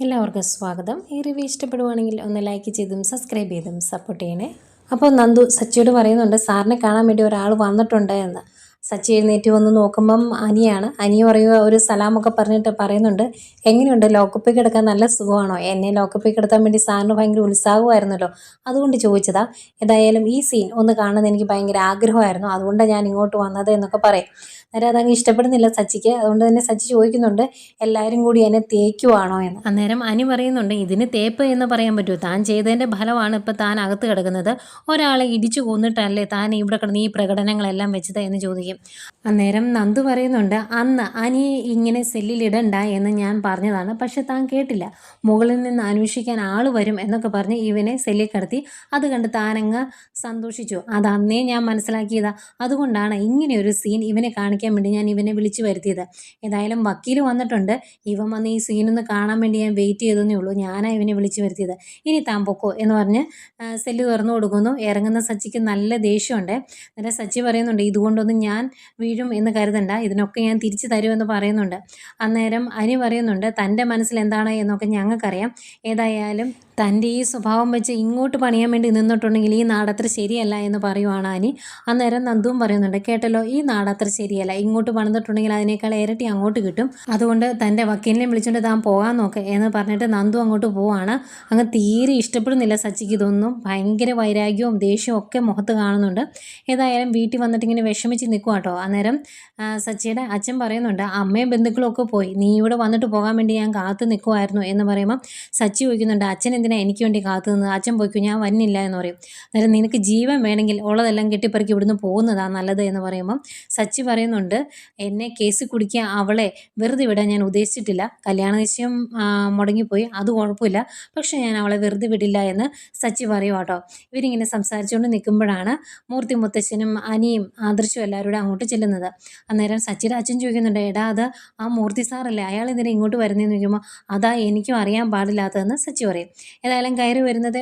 എല്ലാവർക്കും സ്വാഗതം. ഈ റിവ്യൂ ഇഷ്ടപ്പെടുവാണെങ്കിൽ ഒന്ന് ലൈക്ക് ചെയ്തും സബ്സ്ക്രൈബ് ചെയ്തും സപ്പോർട്ട് ചെയ്യണേ. അപ്പോൾ നന്ദു സച്ചിയോട് പറയുന്നുണ്ട് സാറിനെ കാണാൻ വേണ്ടി ഒരാൾ വന്നിട്ടുണ്ട് എന്ന്. സച്ചി എഴുന്നേറ്റ് വന്ന് നോക്കുമ്പം അനിയാണ്. അനി പറയുക ഒരു സലാമൊക്കെ പറഞ്ഞിട്ട് പറയുന്നുണ്ട്, എങ്ങനെയുണ്ട് ലോക്കപ്പിൽ കിടക്കാൻ നല്ല സുഖമാണോ? എന്നെ ലോക്കപ്പിൽ കിടത്താൻ വേണ്ടി സാറിന് ഭയങ്കര ഉത്സാഹമായിരുന്നല്ലോ, അതുകൊണ്ട് ചോദിച്ചതാ. ഏതായാലും ഈ സീൻ ഒന്ന് കാണുന്നത് എനിക്ക് ഭയങ്കര ആഗ്രഹമായിരുന്നു, അതുകൊണ്ടാണ് ഞാൻ ഇങ്ങോട്ട് വന്നത് എന്നൊക്കെ പറയും. അന്നേരം അതങ്ങ് ഇഷ്ടപ്പെടുന്നില്ല സച്ചിക്ക്. അതുകൊണ്ട് തന്നെ സച്ചി ചോദിക്കുന്നുണ്ട് എല്ലാവരും കൂടി എന്നെ തേക്കുവാണോ എന്ന്. അന്നേരം അനി പറയുന്നുണ്ട് ഇതിന് തേപ്പ് എന്ന് പറയാൻ പറ്റുമോ? താൻ ചെയ്തതിൻ്റെ ഫലമാണ് ഇപ്പം താൻ അകത്ത് കിടക്കുന്നത്. ഒരാളെ ഇടിച്ചു കൊന്നിട്ടല്ലേ താൻ ഇവിടെ കിടന്ന് ഈ പ്രകടനങ്ങളെല്ലാം വെച്ചത് എന്ന് ചോദിക്കും. അന്നേരം നന്ദു പറയുന്നുണ്ട് അന്ന് അനി ഇങ്ങനെ സെല്ലിലിടണ്ട എന്ന് ഞാൻ പറഞ്ഞതാണ്, പക്ഷെ താൻ കേട്ടില്ല. മുകളിൽ നിന്ന് അന്വേഷിക്കാൻ ആൾ വരും എന്നൊക്കെ പറഞ്ഞ് ഇവനെ സെല്ലിൽ കിടത്തി. അത് കണ്ട് താനങ്ങ് സന്തോഷിച്ചു. അത് അന്നേ ഞാൻ മനസ്സിലാക്കിയതാ. അതുകൊണ്ടാണ് ഇങ്ങനെയൊരു സീൻ ഇവനെ കാണിക്കാൻ വേണ്ടി ഞാൻ ഇവനെ വിളിച്ചു വരുത്തിയത്. ഏതായാലും വക്കീൽ വന്നിട്ടുണ്ട്. ഇവൻ വന്ന് ഈ സീനൊന്ന് കാണാൻ വേണ്ടി ഞാൻ വെയിറ്റ് ചെയ്തേ ഉള്ളൂ. ഞാനാണ് ഇവനെ വിളിച്ചു വരുത്തിയത്. ഇനി താൻ പൊക്കോ എന്ന് പറഞ്ഞ് സെല്ല് തുറന്നു കൊടുക്കുന്നു. ഇറങ്ങുന്ന സച്ചിക്ക് നല്ല ദേഷ്യമുണ്ട്. അന്നേരം സച്ചി പറയുന്നുണ്ട് ഇതുകൊണ്ടൊന്നും ഞാൻ വീഴും എന്ന് കരുതണ്ട, ഇതിനൊക്കെ ഞാൻ തിരിച്ചു തരുമെന്ന് പറയുന്നുണ്ട്. അന്നേരം അനി പറയുന്നുണ്ട് തൻ്റെ മനസ്സിൽ എന്താണ് എന്നൊക്കെ ഞങ്ങൾക്കറിയാം. ഏതായാലും തൻ്റെ ഈ സ്വഭാവം വെച്ച് ഇങ്ങോട്ട് പണിയാൻ വേണ്ടി നിന്നിട്ടുണ്ടെങ്കിൽ ഈ നാടത്ര ശരിയല്ല എന്ന് പറയുവാണ് അനി. അന്നേരം നന്ദുവും പറയുന്നുണ്ട് കേട്ടല്ലോ, ഈ നാടത്ര ശരിയല്ല, ഇങ്ങോട്ട് പണിതിട്ടുണ്ടെങ്കിൽ അതിനേക്കാൾ ഇരട്ടി അങ്ങോട്ട് കിട്ടും. അതുകൊണ്ട് തൻ്റെ വക്കീലിനെ വിളിച്ചുകൊണ്ട് താൻ പോകാൻ നോക്ക് എന്ന് പറഞ്ഞിട്ട് നന്ദു അങ്ങോട്ട് പോവാണ്. അങ്ങ് തീരെ ഇഷ്ടപ്പെടുന്നില്ല സച്ചിക്ക് ഇതൊന്നും. ഭയങ്കര വൈരാഗ്യവും ദേഷ്യവും ഒക്കെ മുഖത്ത് കാണുന്നുണ്ട്. ഏതായാലും വീട്ടിൽ വന്നിട്ട് ഇങ്ങനെ വിഷമിച്ച് നിൽക്കുക കേട്ടോ. അന്നേരം സച്ചിയുടെ അച്ഛൻ പറയുന്നുണ്ട് അമ്മയും ബന്ധുക്കളും ഒക്കെ പോയി, നീ ഇവിടെ വന്നിട്ട് പോകാൻ വേണ്ടി ഞാൻ കാത്തു നിൽക്കുമായിരുന്നു എന്ന് പറയുമ്പം സച്ചി ചോദിക്കുന്നുണ്ട് അച്ഛൻ എന്തിനാ എനിക്ക് വേണ്ടി കാത്തു നിന്നത്? അച്ഛൻ പോയിക്കോ, ഞാൻ വരുന്നില്ല എന്ന് പറയും. അന്നേരം നിനക്ക് ജീവൻ വേണമെങ്കിൽ ഉള്ളതെല്ലാം കെട്ടിപ്പറക്കി ഇവിടുന്ന് പോകുന്നതാണ് നല്ലത് എന്ന് പറയുമ്പം സച്ചി പറയുന്നുണ്ട് എന്നെ കേസ് കുടിക്കാൻ അവളെ വെറുതെ വിടാൻ ഞാൻ ഉദ്ദേശിച്ചിട്ടില്ല. കല്യാണ നിശ്ചയം മുടങ്ങിപ്പോയി, അത് കുഴപ്പമില്ല, പക്ഷെ ഞാൻ അവളെ വെറുതെ വിടില്ല എന്ന് സച്ചി പറയും കേട്ടോ. ഇവരിങ്ങനെ സംസാരിച്ചുകൊണ്ട് നിൽക്കുമ്പോഴാണ് മൂർത്തി മുത്തച്ഛനും അനിയും ആദർശവും എല്ലാവരും കൂടെ അങ്ങോട്ട് ചെല്ലുന്നത്. അന്നേരം സച്ചിയുടെ അച്ഛൻ ചോദിക്കുന്നുണ്ട് എടാ അത് ആ മൂർത്തി സാറല്ലേ, അയാൾ എന്തിനാ ഇങ്ങോട്ട് വരുന്നതെന്ന് ചോദിക്കുമ്പോൾ അതാ എനിക്കും അറിയാൻ പാടില്ലാത്തതെന്ന് സച്ചി പറയും. ഏതായാലും കയറി വരുന്നത്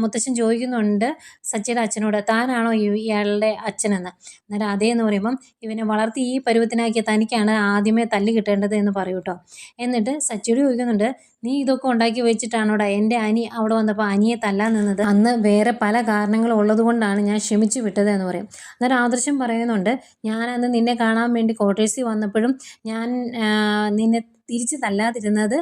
മുത്തച്ഛൻ ചോദിക്കുന്നുണ്ട് സച്ചിയുടെ അച്ഛനോട് താനാണോ ഇയാളുടെ അച്ഛനെന്ന്. അന്നേരം അതേ എന്ന് പറയുമ്പം ഇവനെ വളർത്തി ഈ പരുവത്തിനാക്കിയ തനിക്കാണ് ആദ്യമേ തല്ല് കിട്ടേണ്ടത് എന്ന് പറയൂ കേട്ടോ. എന്നിട്ട് സച്ചിയോട് ചോദിക്കുന്നുണ്ട് നീ ഇതൊക്കെ ഉണ്ടാക്കി വെച്ചിട്ടാണോടാ എൻ്റെ അനി അവിടെ വന്നപ്പോൾ അനിയെ തല്ലാൻ നിന്നത്? അന്ന് വേറെ പല കാരണങ്ങളും ഉള്ളത് കൊണ്ടാണ് ഞാൻ ക്ഷമിച്ചു വിട്ടത് എന്ന് പറയും. അന്നേരം ആദർശം പറയുന്നുണ്ട് ഞാൻ അന്ന് നിന്നെ കാണാൻ വേണ്ടി ക്വാർട്ടേഴ്സിൽ വന്നപ്പോഴും ഞാൻ നിന്നെ തിരിച്ച് തല്ലാതിരുന്നത്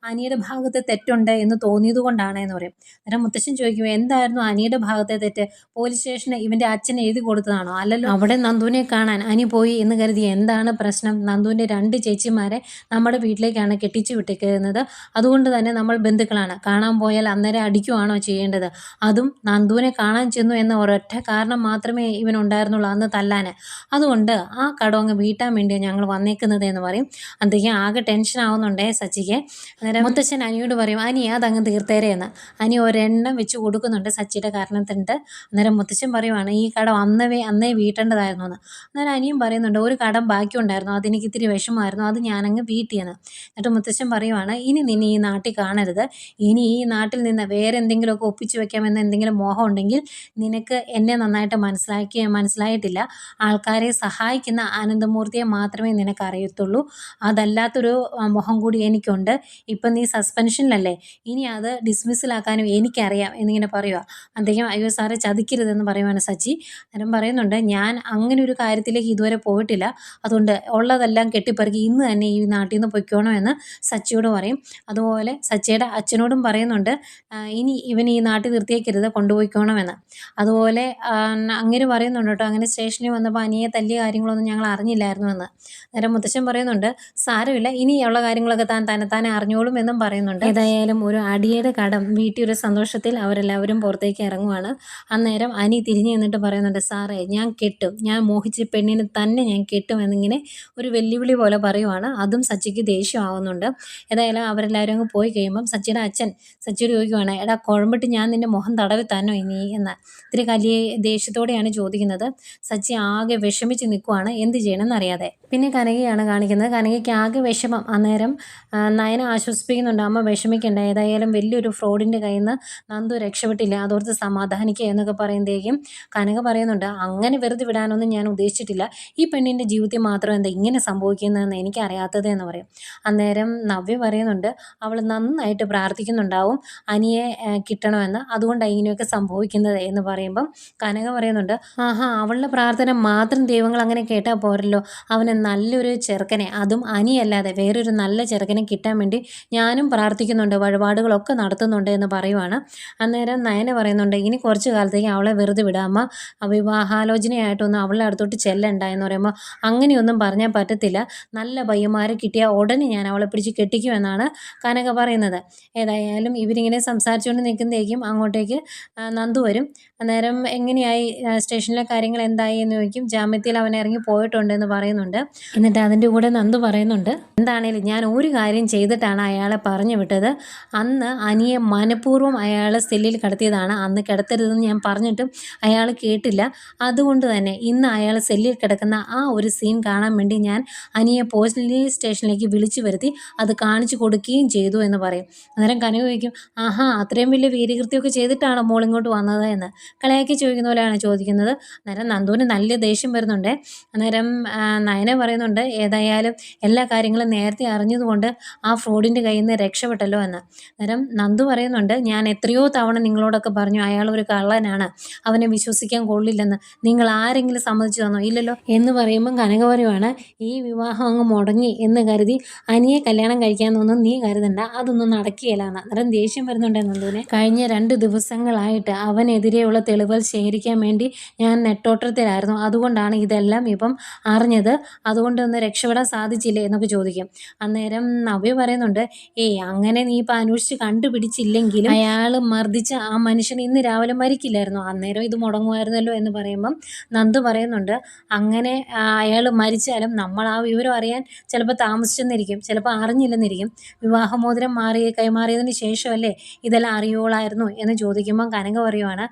അനിയുടെ ഭാഗത്ത് തെറ്റുണ്ട് എന്ന് തോന്നിയത് കൊണ്ടാണ് എന്ന് പറയും. അന്നേരം മുത്തശ്ശൻ ചോദിക്കും എന്തായിരുന്നു അനിയുടെ ഭാഗത്തെ തെറ്റ്? പോലീസ് സ്റ്റേഷന് ഇവൻ്റെ അച്ഛൻ എഴുതി കൊടുത്തതാണോ? അല്ലല്ലോ, അവിടെ നന്ദുവിനെ കാണാൻ അനി പോയി എന്ന് കരുതി എന്താണ് പ്രശ്നം? നന്ദുവിൻ്റെ 2 ചേച്ചിമാരെ നമ്മുടെ വീട്ടിലേക്കാണ് കെട്ടിച്ചു വിട്ടേക്കുന്നത്. അതുകൊണ്ട് തന്നെ നമ്മൾ ബന്ധുക്കളാണ്. കാണാൻ പോയാൽ അന്നേരം അടിക്കുവാണോ ചെയ്യേണ്ടത്? അതും നന്ദുവിനെ കാണാൻ ചെന്നു എന്ന ഒരൊറ്റ കാരണം മാത്രമേ ഇവനുണ്ടായിരുന്നുള്ളൂ അന്ന് തല്ലാൻ. അതുകൊണ്ട് ആ കടം അങ്ങ് വീട്ടാൻ വേണ്ടിയാണ് ഞങ്ങൾ വന്നേക്കുന്നത് എന്ന് പറയും. അദ്ദേഹം ആകെ ടെൻഷൻ ആവുന്നുണ്ടേ സച്ചിക്ക്. അന്നേരം മുത്തച്ഛൻ അനിയോട് പറയും അനി അതങ്ങ് തീർത്തേരെ എന്ന്. അനി ഒരെണ്ണം വെച്ച് കൊടുക്കുന്നുണ്ട് സച്ചിയുടെ കാരണത്തിൻ്റെ. അന്നേരം മുത്തച്ഛൻ പറയുവാണ് ഈ കടം അന്നേ വീട്ടേണ്ടതായിരുന്നു എന്ന്. അന്നേരം അനിയും പറയുന്നുണ്ട് ഒരു കടം ബാക്കിയുണ്ടായിരുന്നു, അതെനിക്ക് ഇത്തിരി വിഷമമായിരുന്നു, അത് ഞാനങ്ങ് വീട്ടിയെന്ന്. എന്നിട്ട് മുത്തച്ഛൻ പറയുവാണ് ഇനി നിന്നെ ഈ നാട്ടിൽ കാണരുത്, ഇനി ഈ നാട്ടിൽ നിന്ന് വേറെ എന്തെങ്കിലുമൊക്കെ ഒപ്പിച്ചു വെക്കാമെന്ന് എന്തെങ്കിലും മോഹം ഉണ്ടെങ്കിൽ നിനക്ക് എന്നെ നന്നായിട്ട് മനസ്സിലായിട്ടില്ല. ആൾക്കാരെ സഹായിക്കുന്ന ആനന്ദമൂർത്തിയെ മാത്രമേ നിനക്ക് അറിയത്തുള്ളൂ, അതല്ലാത്തൊരു മോഹം കൂടി എനിക്കുണ്ട്. ഇപ്പം നീ സസ്പെൻഷനിലല്ലേ, ഇനി അത് ഡിസ്മിസിലാക്കാനും എനിക്കറിയാം എന്നിങ്ങനെ പറയുക. അദ്ദേഹം അയ്യോ സാറെ ചതിക്കരുതെന്ന് പറയുവാണ് സച്ചി. അന്നേരം പറയുന്നുണ്ട് ഞാൻ അങ്ങനെ ഒരു കാര്യത്തിലേക്ക് ഇതുവരെ പോയിട്ടില്ല, അതുകൊണ്ട് ഉള്ളതെല്ലാം കെട്ടിപ്പറക്കി ഇന്ന് തന്നെ ഈ നാട്ടിൽ നിന്ന് പൊയ്ക്കോണം എന്ന് സച്ചിയോട് പറയും. അതുപോലെ സച്ചിയുടെ അച്ഛനോടും പറയുന്നുണ്ട് ഇനി ഇവൻ ഈ നാട്ടിൽ നിർത്തിയേക്കരുത്, കൊണ്ടുപോയിക്കോണമെന്ന്. അതുപോലെ അങ്ങനെ പറയുന്നുണ്ട് കേട്ടോ. അങ്ങനെ സ്റ്റേഷനിൽ വന്നപ്പോൾ അനിയെ തല്ലിയ കാര്യങ്ങളൊന്നും ഞങ്ങൾ അറിഞ്ഞില്ലായിരുന്നു എന്ന്. അന്നേരം മുത്തശ്ശൻ പറയുന്നുണ്ട് സാരമില്ല, ഇനിയുള്ള കാര്യങ്ങളൊക്കെ താനെ അറിഞ്ഞോളും എന്നും പറയുന്നുണ്ട്. ഏതായാലും ഒരു അടിയുടെ കടം വീട്ടിൽ ഒരു സന്തോഷത്തിൽ അവരെല്ലാവരും പുറത്തേക്ക് ഇറങ്ങുവാണ്. അന്നേരം അനി തിരിഞ്ഞു നിന്നിട്ട് പറയുന്നുണ്ട് സാറേ ഞാൻ കെട്ടും, ഞാൻ മോഹിച്ച പെണ്ണിന് തന്നെ ഞാൻ കെട്ടും എന്നിങ്ങനെ ഒരു വെല്ലുവിളി പോലെ പറയുവാണ്. അതും സച്ചിക്ക് ദേഷ്യമാവുന്നുണ്ട്. ഏതായാലും അവരെല്ലാവരും അങ്ങ് പോയി കഴിയുമ്പം സച്ചിയുടെ അച്ഛൻ സച്ചിയോട് ചോദിക്കുവാണ് എടാ കുഴമ്പിട്ട് ഞാൻ നിൻ്റെ മുഖം തടവി തന്നോ ഇനി എന്ന്. ഇത്തിരി വലിയ ദേഷ്യത്തോടെയാണ് ചോദിക്കുന്നത്. സച്ചി ആകെ വിഷമിച്ച് നിൽക്കുവാണ്, എന്ത് ചെയ്യണമെന്ന് അറിയാതെ. പിന്നെ കനകയാണ് കാണിക്കുന്നത്. കനകയ്ക്ക് ആകെ വിഷമം. അന്നേരം അന്നേരം നയന ആശ്വസിപ്പിക്കുന്നുണ്ട്, അമ്മ വിഷമിക്കണ്ട, ഏതായാലും വലിയൊരു ഫ്രോഡിൻ്റെ കയ്യിൽ നിന്ന് നന്ദു രക്ഷപ്പെട്ടില്ല, അതോർത്ത് സമാധാനിക്കുക എന്നൊക്കെ പറയുമ്പോഴേക്കും കനക പറയുന്നുണ്ട്, അങ്ങനെ വെറുതെ വിടാനൊന്നും ഞാൻ ഉദ്ദേശിച്ചിട്ടില്ല, ഈ പെണ്ണിൻ്റെ ജീവിതത്തിൽ മാത്രം എന്താ ഇങ്ങനെ സംഭവിക്കുന്നതെന്ന് എനിക്കറിയാത്തത് എന്ന് പറയും. അന്നേരം നവ്യ പറയുന്നുണ്ട്, അവൾ നന്നായിട്ട് പ്രാർത്ഥിക്കുന്നുണ്ടാവും അനിയെ കിട്ടണമെന്ന്, അതുകൊണ്ടാണ് ഇങ്ങനെയൊക്കെ സംഭവിക്കുന്നത് എന്ന് പറയുമ്പം കനക പറയുന്നുണ്ട്, ആഹാ, അവളുടെ പ്രാർത്ഥന മാത്രം ദൈവങ്ങൾ അങ്ങനെ കേട്ടാൽ പോരല്ലോ, അവന് നല്ലൊരു ചെറുക്കനെ, അതും അനിയല്ലാതെ വേറൊരു നല്ല ചെറുക്കനെ കിട്ടാൻ വേണ്ടി ഞാനും പ്രാർത്ഥിക്കുന്നുണ്ട്, വഴിപാടുകളൊക്കെ നടത്തുന്നുണ്ട് എന്ന് പറയുവാണ്. അന്നേരം നയന പറയുന്നുണ്ട്, ഇനി കുറച്ച് കാലത്തേക്ക് അവളെ വെറുതെ വിടാം അമ്മ, വിവാഹാലോചനയായിട്ടൊന്നും അവളുടെ അടുത്തോട്ട് ചെല്ലണ്ട എന്ന് പറയുമ്പോൾ, അങ്ങനെയൊന്നും പറഞ്ഞാൽ പറ്റത്തില്ല, നല്ല പയ്യന്മാരെ കിട്ടിയാൽ ഉടനെ ഞാൻ അവളെ പിടിച്ച് കെട്ടിക്കുമെന്നാണ് കനക പറയുന്നത്. ഏതായാലും ഇവരിങ്ങനെ സംസാരിച്ചുകൊണ്ട് നിൽക്കുന്നതേക്കും അങ്ങോട്ടേക്ക് നന്ദു വരും. അന്നേരം എങ്ങനെയായി സ്റ്റേഷനിലെ കാര്യങ്ങൾ എന്തായി എന്ന് ചോദിക്കും. ജാമ്യത്തിൽ അവൻ ഇറങ്ങി പോയിട്ടുണ്ട് എന്ന് പറയുന്നുണ്ട്. എന്നിട്ട് അതിൻ്റെ കൂടെ നന്ദു പറയുന്നുണ്ട്, എന്താണേലും ഞാൻ ഒരു കാര്യം ചെയ്തിട്ടാണ് അയാളെ പറഞ്ഞു വിട്ടത്, അന്ന് അനിയെ മനഃപൂർവ്വം അയാളെ സെല്ലിൽ കിടത്തിയതാണ്, അന്ന് കിടത്തരുതെന്ന് ഞാൻ പറഞ്ഞിട്ടും അയാൾ കേട്ടില്ല, അതുകൊണ്ട് തന്നെ ഇന്ന് അയാൾ സെല്ലിൽ കിടക്കുന്ന ആ ഒരു സീൻ കാണാൻ വേണ്ടി ഞാൻ അനിയെ പോലീസ് സ്റ്റേഷനിലേക്ക് വിളിച്ചു വരുത്തി അത് കാണിച്ചു കൊടുക്കുകയും ചെയ്തു എന്ന് പറയും. അന്നേരം കനക ചോദിക്കും, ആഹാ, അത്രയും വലിയ വീരകൃത്യമൊക്കെ ചെയ്തിട്ടാണോ മോൾ ഇങ്ങോട്ട് വന്നത് എന്ന് കളയാക്കി ചോദിക്കുന്ന പോലെയാണ് ചോദിക്കുന്നത്. അന്നേരം നന്ദുവിന് നല്ല ദേഷ്യം വരുന്നുണ്ട്. അന്നേരം നയന പറയുന്നുണ്ട്, ഏതായാലും എല്ലാ കാര്യങ്ങളും നേരത്തെ അറിഞ്ഞതുകൊണ്ട് ആ ഫ്രോഡിൻ്റെ കയ്യിൽ നിന്ന് രക്ഷപ്പെട്ടല്ലോ എന്ന്. അന്നേരം നന്ദു പറയുന്നുണ്ട്, ഞാൻ എത്രയോ തവണ നിങ്ങളോടൊക്കെ പറഞ്ഞു അയാൾ ഒരു കള്ളനാണ്, അവനെ വിശ്വസിക്കാൻ കൊള്ളില്ലെന്ന്, നിങ്ങൾ ആരെങ്കിലും സമ്മതിച്ചു തന്നോ? ഇല്ലല്ലോ എന്ന് പറയുമ്പം കനക പറയുവാണ്, ഈ വിവാഹം അങ്ങ് മുടങ്ങി എന്ന് കരുതി അനിയെ കല്യാണം കഴിക്കാമെന്നൊന്നും നീ കരുതണ്ട, അതൊന്നും നടക്കുകയില്ലെന്ന്. അന്നേരം ദേഷ്യം വരുന്നുണ്ട് നന്ദുവിന്. കഴിഞ്ഞ 2 ദിവസങ്ങളായിട്ട് അവനെതിരെയുള്ള തെളിവുകൾ ശേഖരിക്കാൻ വേണ്ടി ഞാൻ നെട്ടോട്ടത്തിലായിരുന്നു, അതുകൊണ്ടാണ് ഇതെല്ലാം ഇപ്പം അറിഞ്ഞത്, അതുകൊണ്ടൊന്ന് രക്ഷപ്പെടാൻ സാധിച്ചില്ലേ എന്നൊക്കെ ചോദിക്കും. അന്നേരം നവ്യ പറയുന്നുണ്ട്, അങ്ങനെ നീ ഇപ്പം അന്വേഷിച്ച് കണ്ടുപിടിച്ചില്ലെങ്കിലും അയാൾ മർദ്ദിച്ച ആ മനുഷ്യൻ ഇന്ന് രാവിലെ മരിക്കില്ലായിരുന്നു, അന്നേരം ഇത് മുടങ്ങുമായിരുന്നല്ലോ എന്ന് പറയുമ്പം നന്ദു പറയുന്നുണ്ട്, അങ്ങനെ അയാൾ മരിച്ചാലും നമ്മൾ ആ വിവരം അറിയാൻ ചിലപ്പോൾ താമസിച്ചെന്നിരിക്കും, ചിലപ്പോൾ അറിഞ്ഞില്ലെന്നിരിക്കും, വിവാഹമോതിരം കൈമാറിയതിന് ശേഷമല്ലേ ഇതെല്ലാം അറിയുള്ളായിരുന്നു എന്ന് ചോദിക്കുമ്പം കനക പറയുവാണ്,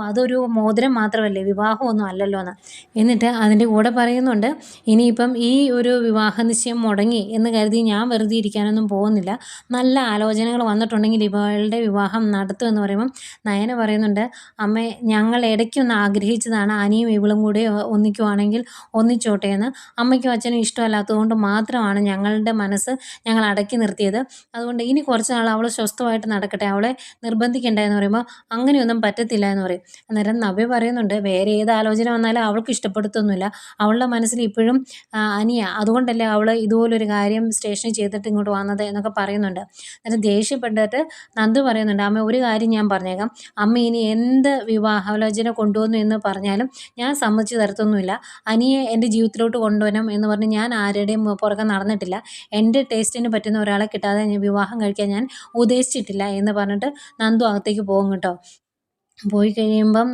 അതൊരു മോതിരം മാത്രമല്ലേ, വിവാഹമൊന്നും അല്ലല്ലോ എന്ന്. എന്നിട്ട് അതിൻ്റെ കൂടെ പറയുന്നുണ്ട്, ഇനിയിപ്പം ഈ ഒരു വിവാഹ നിശ്ചയം മുടങ്ങി എന്ന് കരുതി ഞാൻ വെറുതെ ഇരിക്കാനൊന്നും പോകുന്നില്ല, നല്ല ആലോചനകൾ വന്നിട്ടുണ്ടെങ്കിൽ ഇവളുടെ വിവാഹം നടത്തും എന്ന് പറയുമ്പം നയന പറയുന്നുണ്ട്, അമ്മേ, ഞങ്ങൾ ഇടയ്ക്കൊന്ന് ആഗ്രഹിച്ചതാണ് അനിയും ഇവളും കൂടി ഒന്നിക്കുവാണെങ്കിൽ ഒന്നിച്ചോട്ടെ എന്ന്, അമ്മയ്ക്കും അച്ഛനും ഇഷ്ടമല്ലാത്തതുകൊണ്ട് മാത്രമാണ് ഞങ്ങളുടെ മനസ്സ് ഞങ്ങൾ അടക്കി നിർത്തിയത്, അതുകൊണ്ട് ഇനി കുറച്ച് നാൾ അവൾ സ്വസ്ഥമായിട്ട് നടക്കട്ടെ, അവളെ നിർബന്ധിക്കണ്ട എന്ന് പറയുമ്പോൾ അങ്ങനെയൊന്നും പറ്റത്തില്ല എന്ന് പറയും. അന്നേരം നവ്യ പറയുന്നുണ്ട്, വേറെ ഏത് ആലോചന വന്നാലും അവൾക്ക് ഇഷ്ടപ്പെടുത്തൊന്നുമില്ല, അവളുടെ മനസ്സിൽ ഇപ്പോഴും അനിയ, അതുകൊണ്ടല്ലേ അവൾ ഇതുപോലൊരു കാര്യം സ്റ്റേഷനിൽ ചെയ്തിട്ട് ഇങ്ങോട്ട് വന്നത് എന്നൊക്കെ പറയുന്നുണ്ട്. അന്നേരം ദേഷ്യപ്പെട്ടിട്ട് നന്ദു പറയുന്നുണ്ട്, അമ്മ ഒരു കാര്യം ഞാൻ പറഞ്ഞേക്കാം, അമ്മ ഇനി എന്ത് വിവാഹാലോചന കൊണ്ടുവന്നു എന്ന് പറഞ്ഞാലും ഞാൻ സമ്മതിച്ചു തരത്തൊന്നുമില്ല, അനിയെ എൻ്റെ ജീവിതത്തിലോട്ട് കൊണ്ടുവരണം എന്ന് പറഞ്ഞ് ഞാൻ ആരുടെയും പുറകെ നടന്നിട്ടില്ല, എൻ്റെ ടേസ്റ്റിന് പറ്റുന്ന ഒരാളെ കിട്ടാതെ വിവാഹം കഴിക്കാൻ ഞാൻ ഉദ്ദേശിച്ചിട്ടില്ല എന്ന് പറഞ്ഞിട്ട് നന്ദു അകത്തേക്ക് പോകും കേട്ടോ. പോയി കഴിയുമ്പം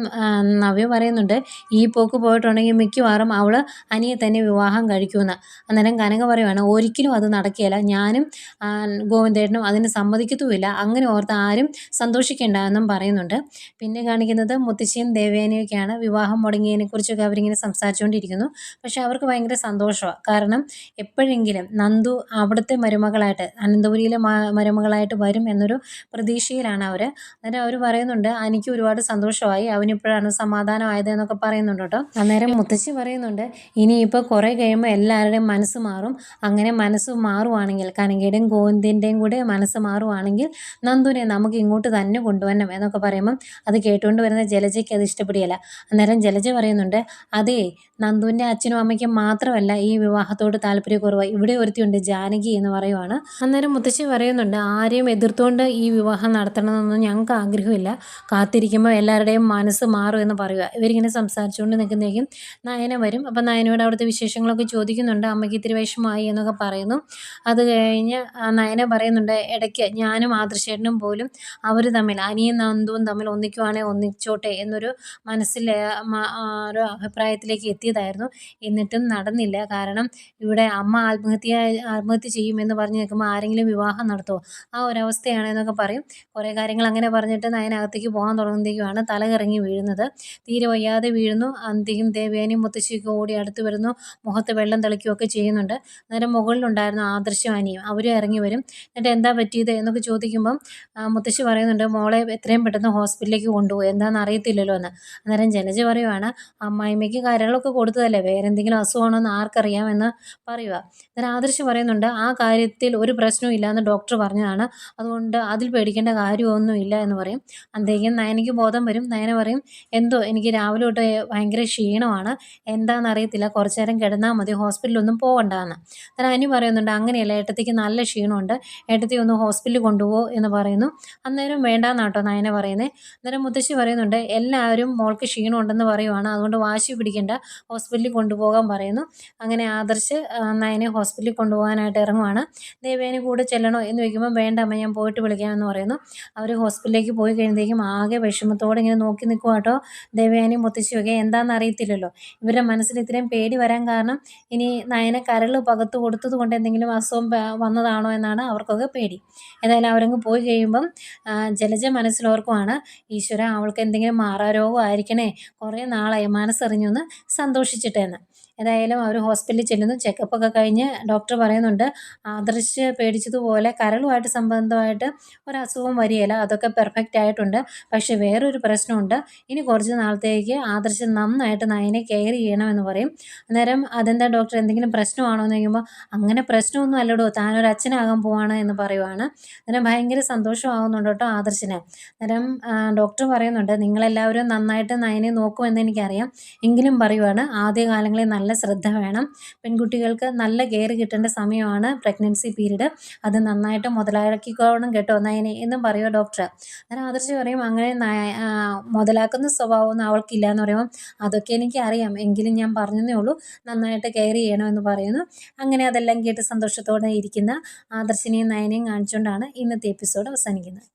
നവ്യ പറയുന്നുണ്ട്, ഈ പോക്ക് പോയിട്ടുണ്ടെങ്കിൽ മിക്കവാറും അവൾ അനിയെ തന്നെ വിവാഹം കഴിക്കുമെന്ന്. അന്നേരം കനക പറയുവാണ്, ഒരിക്കലും അത് നടക്കുകയില്ല, ഞാനും ഗോവിന്ദേട്ടനും അതിന് സമ്മതിക്കത്തുമില്ല, അങ്ങനെ ഓർത്ത് ആരും സന്തോഷിക്കേണ്ട എന്നും പറയുന്നുണ്ട്. പിന്നെ കാണിക്കുന്നത് മുത്തശ്ശിയും ദേവേനയൊക്കെയാണ്. വിവാഹം മുടങ്ങിയതിനെക്കുറിച്ചൊക്കെ അവരിങ്ങനെ സംസാരിച്ചുകൊണ്ടിരിക്കുന്നു. പക്ഷേ അവർക്ക് ഭയങ്കര സന്തോഷമാണ്, കാരണം എപ്പോഴെങ്കിലും നന്ദു അവിടുത്തെ മരുമകളായിട്ട്, അനന്തപുരിയിലെ മരുമകളായിട്ട് വരും എന്നൊരു പ്രതീക്ഷയിലാണ് അവർ. അന്നേരം അവർ പറയുന്നുണ്ട്, എനിക്ക് ഒരുപാട് സന്തോഷമായി, അവനിപ്പോഴാണ് സമാധാനമായത് എന്നൊക്കെ പറയുന്നുണ്ട് കേട്ടോ. അന്നേരം മുത്തശ്ശി പറയുന്നുണ്ട്, ഇനിയിപ്പോൾ കുറേ കഴിയുമ്പോൾ എല്ലാവരുടെയും മനസ്സ് മാറും, അങ്ങനെ മനസ്സ് മാറുവാണെങ്കിൽ, കനകയുടെയും ഗോവിന്ദൻ്റെയും കൂടെ മനസ്സ് മാറുവാണെങ്കിൽ നന്ദുവിനെ നമുക്ക് ഇങ്ങോട്ട് തന്നെ കൊണ്ടുവരണം എന്നൊക്കെ പറയുമ്പം അത് കേട്ടുകൊണ്ട് വരുന്ന ജലജയ്ക്ക് അത് ഇഷ്ടപ്പെടുകയില്ല. അന്നേരം ജലജ പറയുന്നുണ്ട്, അതേ, നന്ദുവിൻ്റെ അച്ഛനും അമ്മയ്ക്കും മാത്രമല്ല ഈ വിവാഹത്തോട് താല്പര്യക്കുറവ്, ഇവിടെ ഒരുത്തിയുണ്ട് ജാനകി എന്ന് പറയുവാണ്. അന്നേരം മുത്തശ്ശി പറയുന്നുണ്ട്, ആരെയും എതിർത്തുകൊണ്ട് ഈ വിവാഹം നടത്തണമെന്നൊന്നും ഞങ്ങൾക്ക് ആഗ്രഹമില്ല, കാത്തിരിക്കുമ്പോൾ എല്ലാവരുടെയും മനസ്സ് മാറും എന്ന് പറയുക. ഇവരിങ്ങനെ സംസാരിച്ചുകൊണ്ട് നിൽക്കുന്നതായിരിക്കും നയന വരും. അപ്പം നയനയോട് അവിടുത്തെ വിശേഷങ്ങളൊക്കെ ചോദിക്കുന്നുണ്ട്, അമ്മയ്ക്ക് ഇത്തിരി വിഷമമായി എന്നൊക്കെ പറയുന്നു. അത് കഴിഞ്ഞ് നയന പറയുന്നുണ്ട്, ഇടയ്ക്ക് ഞാനും ആദർശേട്ടനും പോലും അവർ തമ്മിൽ, അനിയും നന്ദുവും തമ്മിൽ ഒന്നിക്കുവാണെങ്കിൽ ഒന്നിച്ചോട്ടെ എന്നൊരു മനസ്സിൽ ഒരു അഭിപ്രായത്തിലേക്ക് എത്തിയതായിരുന്നു, എന്നിട്ടും നടന്നില്ല, കാരണം ഇവിടെ അമ്മ ആത്മഹത്യ ചെയ്യുമെന്ന് പറഞ്ഞ് നിൽക്കുമ്പോൾ ആരെങ്കിലും വിവാഹം നടത്തുമോ, ആ ഒരവസ്ഥയാണ് എന്നൊക്കെ പറയും. കുറേ കാര്യങ്ങൾ അങ്ങനെ പറഞ്ഞിട്ട് നയനകത്തേക്ക് പോകാൻ തുടങ്ങുന്നത് കഴിയുമ്പോഴത്തേക്കുമാണ് തല കറങ്ങി വീഴുന്നത്. തീരെ വയ്യാതെ വീഴുന്നു. അന്തിയും ദേവയാനിയും മുത്തശ്ശിയൊക്കെ ഓടി അടുത്ത് വരുന്നു. മുഖത്ത് വെള്ളം തെളിക്കുകയൊക്കെ ചെയ്യുന്നുണ്ട്. അന്നേരം മുകളിലുണ്ടായിരുന്നു ആദർശും അനിയും. അവരും ഇറങ്ങി വരും. എന്നിട്ട് എന്താ പറ്റിയത് എന്നൊക്കെ ചോദിക്കുമ്പം മുത്തശ്ശി പറയുന്നുണ്ട്, മോളെ എത്രയും പെട്ടെന്ന് ഹോസ്പിറ്റലിലേക്ക് കൊണ്ടുപോയി, എന്താണെന്ന് അറിയത്തില്ലല്ലോ എന്ന്. അന്നേരം ജലജ പറയുവാണ്, അമ്മായിമ്മയ്ക്ക് കരളൊക്കെ കൊടുത്തതല്ലേ, വേറെ എന്തെങ്കിലും അസുഖമാണോ എന്ന് ആർക്കറിയാമെന്ന് പറയുക. അന്നേരം ആദർശ് പറയുന്നുണ്ട്, ആ കാര്യത്തിൽ ഒരു പ്രശ്നവും ഇല്ലയെന്ന് ഡോക്ടർ പറഞ്ഞതാണ്, അതുകൊണ്ട് അതിൽ പേടിക്കേണ്ട കാര്യമൊന്നുമില്ല എന്ന് പറയും. അന്തേക്കും നയനയ്ക്ക് ബോധം വരും. നയന പറയും, എന്തോ എനിക്ക് രാവിലെ തൊട്ട് ഭയങ്കര ക്ഷീണമാണ്, എന്താണെന്നറിയത്തില്ല, കുറച്ച് നേരം കിടന്നാൽ മതി, ഹോസ്പിറ്റലൊന്നും പോകണ്ടെന്ന്. അന്നേരം അനി പറയുന്നുണ്ട്, അങ്ങനെയല്ല, ഏട്ടത്തിക്ക് നല്ല ക്ഷീണമുണ്ട്, ഏട്ടത്തി ഒന്ന് ഹോസ്പിറ്റലിൽ കൊണ്ടുപോകുമോ എന്ന് പറയുന്നു. അന്നേരം വേണ്ടാന്നാട്ടോ നയന പറയുന്നത്. അന്നേരം മുത്തശ്ശി പറയുന്നുണ്ട്, എല്ലാവരും മോൾക്ക് ക്ഷീണമുണ്ടെന്ന് പറയുവാണ്, അതുകൊണ്ട് വാശി പിടിക്കേണ്ട, ഹോസ്പിറ്റലിൽ കൊണ്ടുപോകാൻ പറയുന്നു. അങ്ങനെ ആദർശ് നയനെ ഹോസ്പിറ്റലിൽ കൊണ്ടുപോകാനായിട്ട് ഇറങ്ങുവാണ്. ദേവയാനി കൂടെ ചെല്ലണോ എന്ന് ചോദിക്കുമ്പോൾ വേണ്ട അമ്മ, ഞാൻ പോയിട്ട് വിളിക്കാമെന്ന് പറയുന്നു. അവർ ഹോസ്പിറ്റലിലേക്ക് പോയി കഴിയുമ്പോഴേക്കും ആകെ വിഷമത്തോടെ ഇങ്ങനെ നോക്കി നിൽക്കുക കേട്ടോ ദേവയാനിയും മുത്തശ്ശിയൊക്കെ. എന്താണെന്ന് അറിയത്തില്ലല്ലോ. ഇവരുടെ മനസ്സിൽ ഇത്രയും പേടി വരാൻ കാരണം ഇനി നയനെ കരൾ പകത്ത് കൊടുത്തത് കൊണ്ട് എന്തെങ്കിലും അസുഖം വന്നതാണോ എന്നാണ് അവർക്കൊക്കെ പേടി. ഏതായാലും അവരങ്ങ് പോയി കഴിയുമ്പം ജലജ മനസ്സിലോർക്കുവാണ്, ഈശ്വര അവൾക്ക് എന്തെങ്കിലും മാറാരോഗം ആയിരിക്കണേ, കുറേ നാളായി മനസ്സറിഞ്ഞൊന്ന് സന്തോഷിച്ചിട്ടേന്ന്. ഏതായാലും അവർ ഹോസ്പിറ്റലിൽ ചെല്ലുന്നു. ചെക്കപ്പൊക്കെ കഴിഞ്ഞ് ഡോക്ടർ പറയുന്നുണ്ട്, ആദർശ് പേടിച്ചതുപോലെ കരളുമായിട്ട് സംബന്ധമായിട്ട് ഒരസുഖവും വരികയില്ല, അതൊക്കെ പെർഫെക്റ്റ് ആയിട്ടുണ്ട്. പക്ഷേ വേറൊരു പ്രശ്നമുണ്ട്, ഇനി കുറച്ച് നാളത്തേക്ക് ആദർശ് നന്നായിട്ട് നയനെ കെയർ ചെയ്യണമെന്ന് പറയും. അന്നേരം അതെന്താ ഡോക്ടർ, എന്തെങ്കിലും പ്രശ്നമാണോ എന്ന് ചോദിക്കുമ്പോൾ, അങ്ങനെ പ്രശ്നമൊന്നും അല്ലടോ, താനൊരു അച്ഛനാകാൻ പോവാണ് എന്ന് പറയുവാണ്. അന്നേരം ഭയങ്കര സന്തോഷമാകുന്നുണ്ട് കേട്ടോ ആദർശിന്. അന്നേരം ഡോക്ടർ പറയുന്നുണ്ട്, നിങ്ങളെല്ലാവരും നന്നായിട്ട് നയനെ നോക്കുമെന്ന് എനിക്കറിയാം, എങ്കിലും പറയുവാണ്, ആദ്യകാലങ്ങളിൽ നല്ല ശ്രദ്ധ വേണം, പെൺകുട്ടികൾക്ക് നല്ല കെയർ കിട്ടേണ്ട സമയമാണ് പ്രഗ്നൻസി പീരീഡ്, അത് നന്നായിട്ട് മുതലാക്കിക്കോണം കേട്ടോ നയനെ എന്നും പറയുമോ ഡോക്ടർ. അന്നേരം ആദർശ് പറയും, അങ്ങനെ മുതലാക്കുന്ന സ്വഭാവമൊന്നും അവൾക്കില്ല എന്ന് പറയുമ്പം, അതൊക്കെ എനിക്കറിയാം, എങ്കിലും ഞാൻ പറഞ്ഞതേ ഉള്ളൂ, നന്നായിട്ട് കെയർ ചെയ്യണമെന്ന് പറയുന്നു. അങ്ങനെ അതെല്ലാം കേട്ട് സന്തോഷത്തോടെ ഇരിക്കുന്ന ആദർശിനെയും നയനെയും കാണിച്ചുകൊണ്ടാണ് ഇന്നത്തെ എപ്പിസോഡ് അവസാനിക്കുന്നത്.